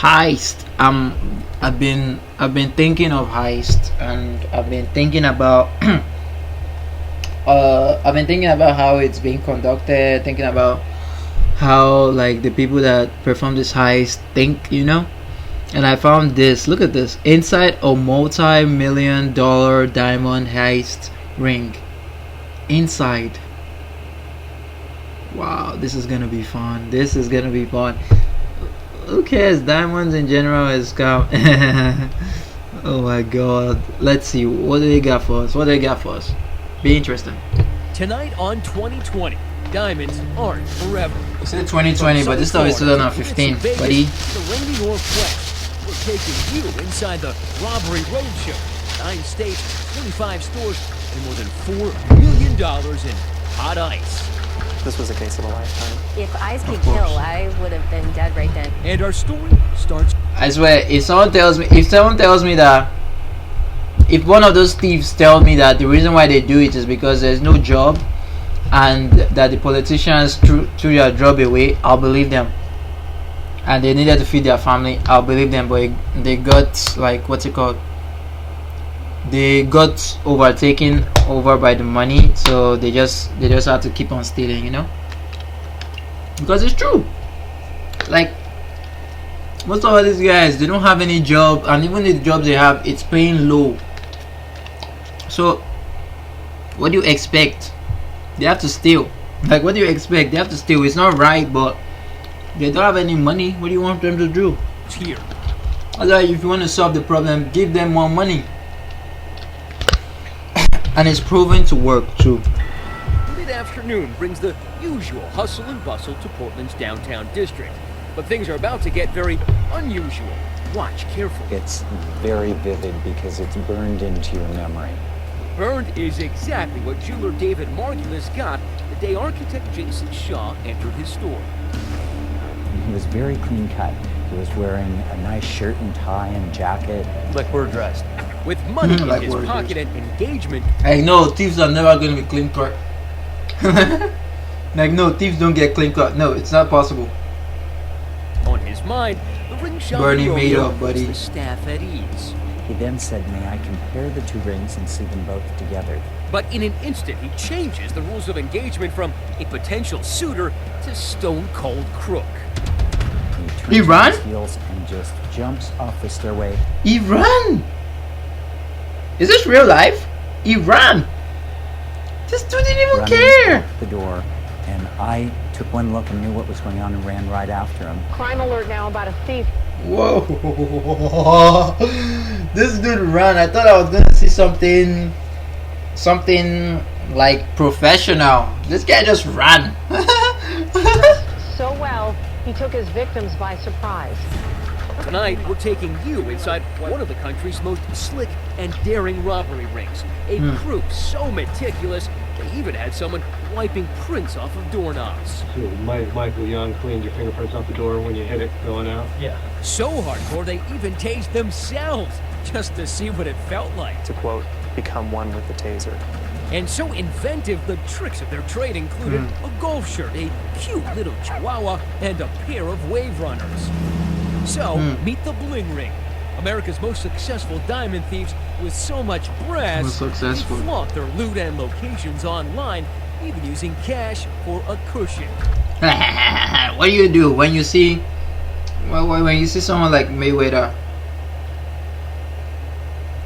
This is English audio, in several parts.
Heist. I've been thinking of heist, and I've been thinking about I've been thinking about how it's being conducted, thinking about how like the people that perform this heist think. And I found this. Look at this. Inside a multi-million-dollar diamond heist ring. Inside. Wow, this is gonna be fun. This is gonna be fun. Who cares? Diamonds in general is scam. Oh my god. Let's see. What do they got for us? What do they got for us? Be interesting. Tonight on 2020, diamonds aren't forever. You said 2020, but this stuff is 2015, buddy. The rainy Northwest. We're taking you inside the Robbery Roadshow. 9 states, 25 stores, and more than $4 million in hot ice. This was a case of a lifetime. If ice could kill, I would have been dead right then. And our story starts. I swear, if someone tells me that, if one of those thieves tells me that the reason why they do it is because there's no job and that the politicians threw their job away, I'll believe them. And they needed to feed their family, I'll believe them. But they got, like, what's it called? They got overtaken over by the money, so they just had to keep on stealing, because it's true. Like, most of these guys, they don't have any job, and even the jobs they have, it's paying low. So what do you expect? They have to steal. Like, what do you expect? They have to steal. It's not right, but they don't have any money. What do you want them to do? Here. Otherwise, if you want to solve the problem, give them more money. And it's proven to work too. Mid-afternoon brings the usual hustle and bustle to Portland's downtown district. But things are about to get very unusual. Watch carefully. It's very vivid because it's burned into your memory. Burned is exactly what jeweler David Margulis got the day architect Jason Shaw entered his store. He was very clean cut. He was wearing a nice shirt and tie and jacket. Like we're dressed. With money in Like his we're pocket and engagement. Like, no, thieves are never going to be clean cut. Like, no, thieves don't get clean cut. No, it's not possible. On his mind, the ring shop Bernie made up, buddy. the staff at ease. He then said, "May I compare the two rings and see them both together?" But in an instant, he changes the rules of engagement from a potential suitor to stone-cold crook. He turns ran? on his heels and just jumps off the stairway. He ran. Is this real life? He ran. This dude didn't even running care. out the door, and I took one look and knew what was going on and ran right after him. Crime alert now about a thief. Whoa. This dude ran. I thought I was gonna see something like professional. This guy just ran. So well, he took his victims by surprise. Tonight, we're taking you inside one of the country's most slick and daring robbery rings. A crew so meticulous, they even had someone wiping prints off of doorknobs. So Michael Young cleaned your fingerprints off the door when you hit it going out? Yeah. So hardcore, they even tased themselves just to see what it felt like. To quote, become one with the taser. And so inventive, the tricks of their trade included a golf shirt, a cute little chihuahua, and a pair of wave runners. So, meet the Bling Ring, America's most successful diamond thieves with so much brass, Most successful. they flaunt their loot and locations online, even using cash for a cushion. What do you do when you see someone like Mayweather?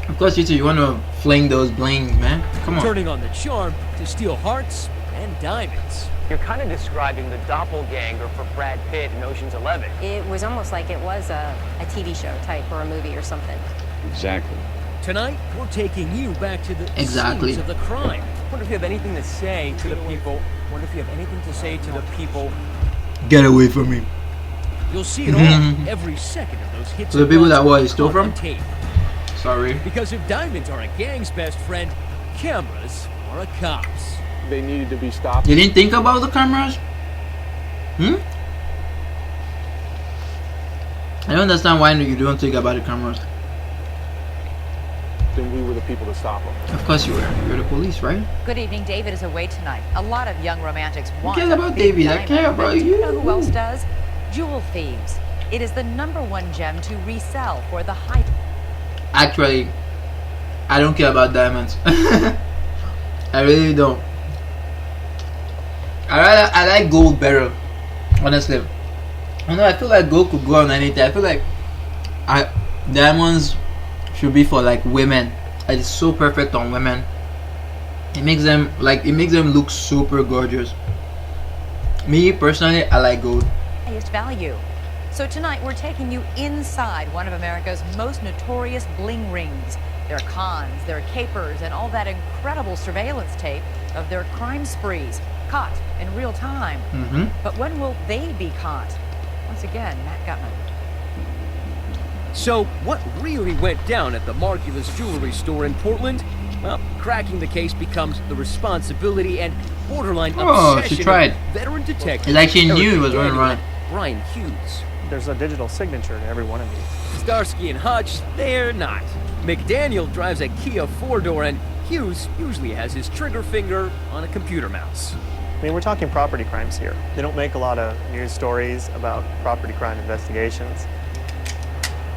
Of course, you want to fling those blings, man. Come on. Turning on the charm to steal hearts and diamonds. You're kind of describing the doppelganger for Brad Pitt in Ocean's 11. It was almost like it was a TV show type or a movie or something. Exactly. Tonight, we're taking you back to the Exactly. scenes of the crime. Wonder if you have anything to say to the people. Wonder if you have anything to say to the people. Get away from me. You'll see it all, every second of those hits. So the and people runs that what he stole on from? tape. Sorry. Because if diamonds are a gang's best friend, cameras are a cop's. They needed to be stopped. You didn't think about the cameras? I don't understand why you don't think about the cameras. Then we were the people to stop them. Of course you were. You're the police, right? Good evening. David is away tonight. A lot of young romantics want cares a about big David? I diamond, care but about do you you. know who else does? Jewel thieves. It is the #1 gem to resell for the high. Actually, I don't care about diamonds. I really don't. I like gold better, honestly. I know, I feel like gold could go on anything. I feel like diamonds should be for like women. It's so perfect on women. It makes them look super gorgeous. Me personally, I like gold. Highest value. So tonight we're taking you inside one of America's most notorious bling rings. Their cons, their capers, and all that incredible surveillance tape of their crime sprees, caught in real time. But when will they be caught? Once again, Matt Gutman. So, what really went down at the Margulis jewelry store in Portland? Well, cracking the case becomes the responsibility and borderline obsession she tried. of veteran detective. It's like she knew Eric it was running McDaniel right. and Brian Hughes. There's a digital signature to every one of these. Starsky and Hutch, they're not. McDaniel drives a Kia 4-door and Hughes usually has his trigger finger on a computer mouse. I mean, we're talking property crimes here. They don't make a lot of news stories about property crime investigations.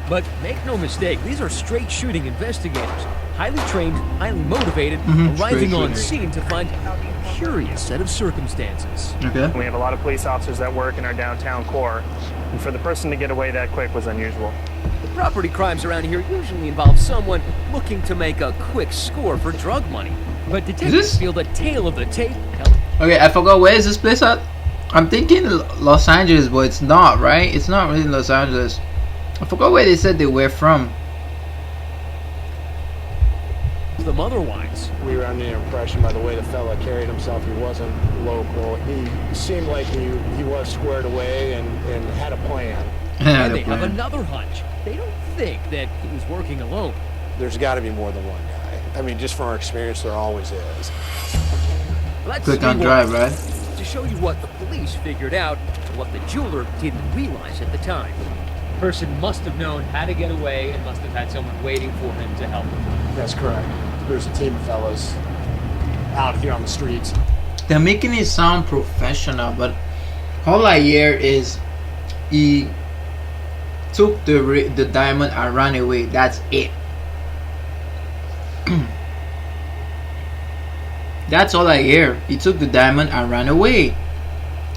But make no mistake, these are straight shooting investigators. Highly trained, highly motivated, arriving on scene to find a curious set of circumstances. Okay. We have a lot of police officers that work in our downtown core, and for the person to get away that quick was unusual. The property crimes around here usually involve someone looking to make a quick score for drug money. But detectives feel the tail of the tape. Okay, I forgot, where is this place at? I'm thinking Los Angeles, but it's not, right? It's not really Los Angeles. I forgot where they said they were from. Them otherwise. We were under the impression by the way the fella carried himself, he wasn't local. He seemed like he was squared away and had a plan. And they have another hunch. They don't think that he was working alone. There's got to be more than one guy. I mean, just from our experience, there always is. Let's click on drive, right? To show you what the police figured out and what the jeweler didn't realize at the time. The person must have known how to get away and must have had someone waiting for him to help him. That's correct. There's a team of fellas out here on the streets. They're making it sound professional, but all I hear is he took the diamond and ran away. That's it. That's all I hear. He took the diamond and ran away.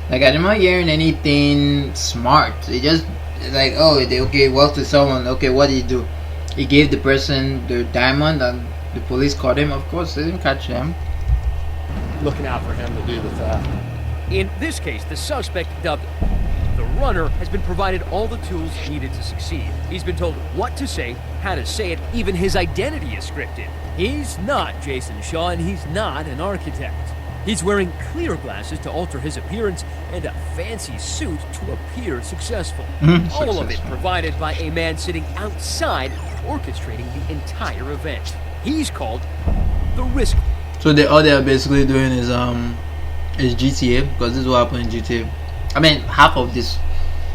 Like, I'm not hearing anything smart. It just like, oh, okay, well, to someone, okay, what did he do? He gave the person the diamond and the police caught him. Of course, they didn't catch him. Looking out for him to do the theft. In this case, the suspect, dubbed the runner, has been provided all the tools needed to succeed. He's been told what to say, how to say it, even his identity is scripted. He's not Jason Shaw, and he's not an architect. He's wearing clear glasses to alter his appearance and a fancy suit to appear successful. All of it provided by a man sitting outside orchestrating the entire event. He's called the Risk. So all they are basically doing is GTA, because this is what happened in GTA. I mean, half of this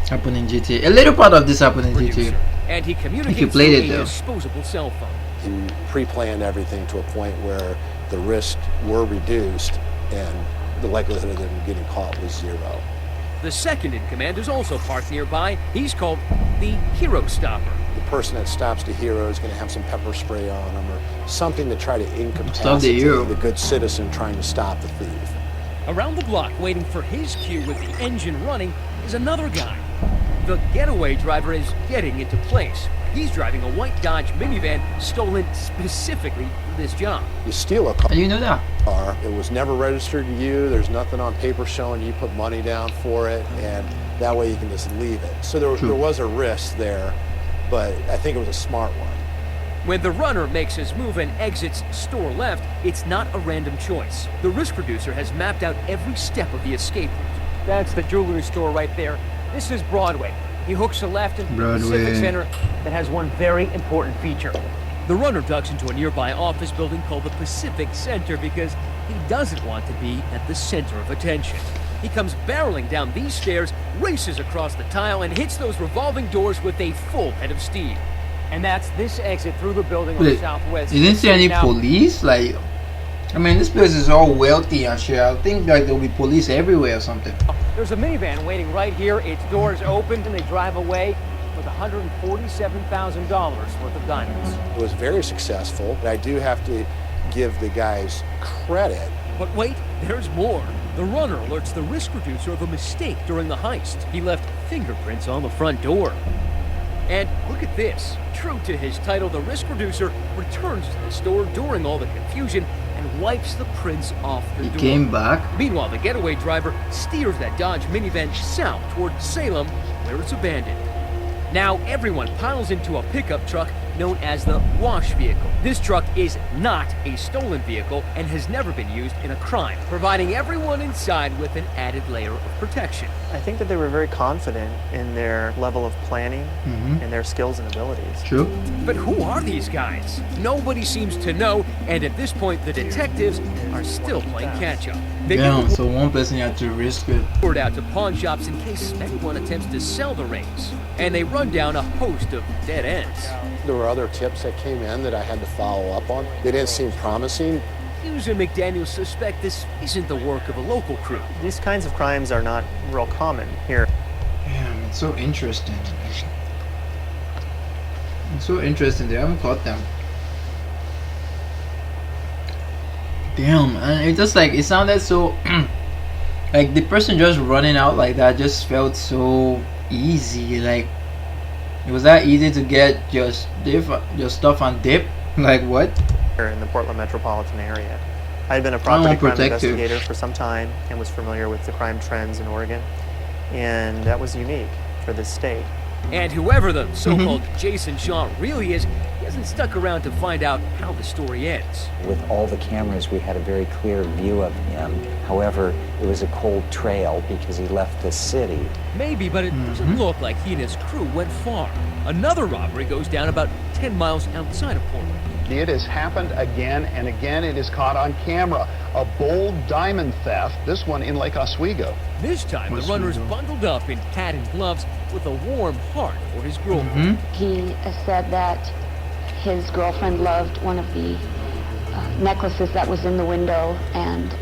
happened in GTA. A little part of this happened in GTA. And he communicates if you played through it, a though. disposable cell phone. He pre-planned everything to a point where the risks were reduced and the likelihood of them getting caught was zero. The second in command is also parked nearby. He's called the Hero Stopper. The person that stops the hero is going to have some pepper spray on him or something to try to incapacitate the good citizen trying to stop the thief. Around the block, waiting for his cue with the engine running, is another guy. The getaway driver is getting into place. He's driving a white Dodge minivan stolen specifically for this job. You steal a car. You know that? It was never registered to you. There's nothing on paper showing you put money down for it, and that way you can just leave it. So there was a risk there, but I think it was a smart one. When the runner makes his move and exits store left, it's not a random choice. The risk producer has mapped out every step of the escape route. That's the jewelry store right there. This is Broadway. He hooks a left into the Pacific Center that has one very important feature. The runner ducks into a nearby office building called the Pacific Center because he doesn't want to be at the center of attention. He comes barreling down these stairs, races across the tile, and hits those revolving doors with a full head of steam. And that's this exit through the building on the southwest. You didn't see any police? Like, I mean, this place is all wealthy and shit. I think like there'll be police everywhere or something. There's a minivan waiting right here. Its doors open and they drive away with $147,000 worth of diamonds. It was very successful, but I do have to give the guys credit. But wait, there's more. The runner alerts the risk reducer of a mistake during the heist. He left fingerprints on the front door. And look at this. True to his title, the risk reducer returns to the store during all the confusion and wipes the prints off the door. He came back. Meanwhile, the getaway driver steers that Dodge minivan south toward Salem, where it's abandoned. Now everyone piles into a pickup truck known as the wash vehicle. This truck is not a stolen vehicle and has never been used in a crime, providing everyone inside with an added layer of protection. I think that they were very confident in their level of planning and their skills and abilities. True. But who are these guys? Nobody seems to know, and at this point the detectives are still playing catch-up. They Damn, so one person had to risk it. word out to pawn shops in case anyone attempts to sell the rings, and they run down a host of dead ends. There were other tips that came in that I had to follow up on. They didn't seem promising. Hughes and McDaniel suspect this isn't the work of a local crew. These kinds of crimes are not real common here. Damn, it's so interesting. It's so interesting. They haven't caught them. Damn, and it just like it sounded so like the person just running out like that just felt so easy. Like it was that easy to get your stuff and dip. Like what? Here in the Portland metropolitan area. I had been a property crime protective. investigator for some time and was familiar with the crime trends in Oregon, and that was unique for this state. And whoever the so-called Jason Shaw really is, he hasn't stuck around to find out how the story ends. With all the cameras, we had a very clear view of him. However, it was a cold trail because he left the city. Maybe, but it doesn't look like he and his crew went far. Another robbery goes down about 10 miles outside of Portland. It has happened again and again. It is caught on camera. A bold diamond theft, this one in Lake Oswego. This time, the runner's bundled up in hat and gloves with a warm heart for his girlfriend. He said that his girlfriend loved one of the necklaces that was in the window and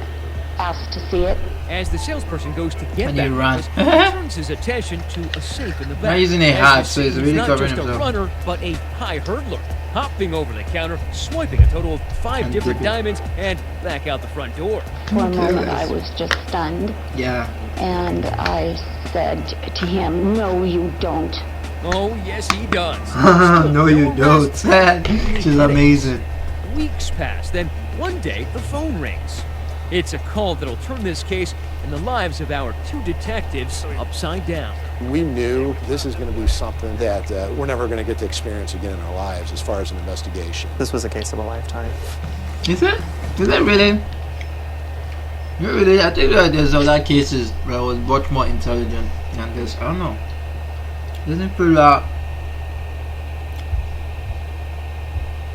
asked to see it. As the salesperson goes to get And that he runs. necklace, he turns his attention to a safe in the back. Not using a As hat, you so see, he's really not covering just himself. a runner, but a high hurdler, hopping over the counter, swiping a total of 5 different diamonds, and back out the front door. For a moment, I was just stunned. Yeah. And I said to him, "No, you don't." Oh, yes, he does. No, you don't. She's amazing. Weeks pass, then one day the phone rings. It's a call that'll turn this case and the lives of our 2 detectives upside down. We knew this is going to be something that we're never going to get to experience again in our lives as far as an investigation. This was a case of a lifetime. Is it? Is it really? Really? I think that there's other cases where I was much more intelligent than this. I don't know. Doesn't feel that.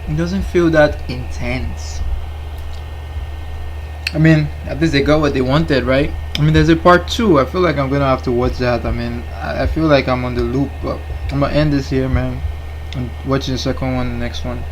It doesn't feel that intense. I mean, at least they got what they wanted, right? I mean, there's a part 2. I feel like I'm gonna have to watch that. I mean, I feel like I'm on the loop, but I'm gonna end this here, man. I'm watching the second one, the next one.